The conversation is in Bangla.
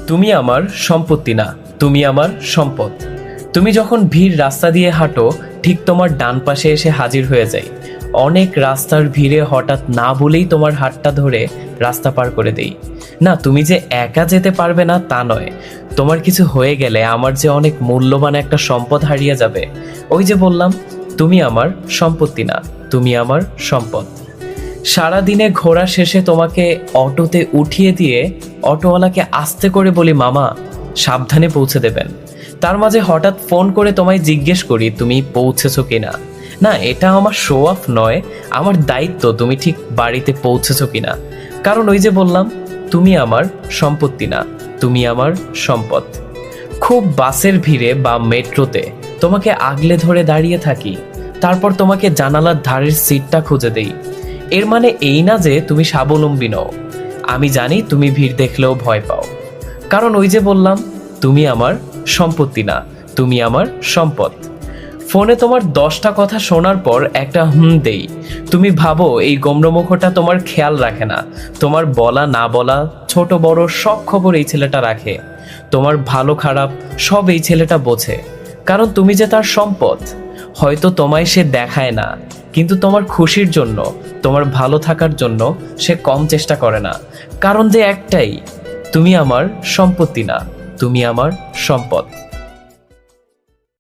তুমি আমার সম্পত্তি না, তুমি আমার সম্পদ। তুমি যখন ভিড় রাস্তা দিয়ে হাঁটো, ঠিক তোমার ডান পাশে এসে হাজির হয়ে যাই। অনেক রাস্তার ভিড়ে হঠাৎ না বলেই তোমার হাতটা ধরে রাস্তা পার করে দেই। না, তুমি যে একা যেতে পারবে না তা নয়, তোমার কিছু হয়ে গেলে আমার যে অনেক মূল্যবান একটা সম্পদ হারিয়ে যাবে। ওই যে বললাম, তুমি আমার সম্পত্তি না, তুমি আমার সম্পদ। সারাদিনে ঘোরা শেষে তোমাকে অটোতে উঠিয়ে দিয়ে অটোওয়ালাকে আস্তে করে বলি, মামা সাবধানে পৌঁছে দেবেন। তার মাঝে হঠাৎ ফোন করে তোমায় জিজ্ঞেস করি তুমি পৌঁছেছো কিনা। না, এটা আমার শো অফ নয়, আমার দায়িত্ব তুমি ঠিক বাড়িতে পৌঁছেছো কিনা। কারণ ওই যে বললাম, তুমি আমার সম্পত্তি না, তুমি আমার সম্পদ। খুব বাসের ভিড়ে বা মেট্রোতে তোমাকে আগলে ধরে দাঁড়িয়ে থাকি, তারপর তোমাকে জানালার ধারের সিটটা খুঁজে দেই। এর মানে এই না যে তুমি স্বাবলম্বী নও। আমি জানি তুমি ভিড় দেখলেও ভয় পাও, কারণ ওই যে বললাম, তুমি আমার সম্পত্তি না, তুমি আমার সম্পদ। ফোনে তোমার 10টা কথা শোনার পর একটা দেই। তুমি ভাবো এই গোমড়মুখটা তোমার খেয়াল রাখে না। তোমার বলা না বলা, ছোট বড় সব খবর এই ছেলেটা রাখে। তোমার ভালো খারাপ সব এই ছেলেটা বোঝে, কারণ তুমি যে তার সম্পদ। হয়তো তোমায় সে দেখায় না, কিন্তু তোমার খুশির জন্য, তোমার ভালো থাকার জন্য সে কম চেষ্টা করে না। কারণ যে একটাই, তুমি আমার সম্পত্তি না, তুমি আমার সম্পদ।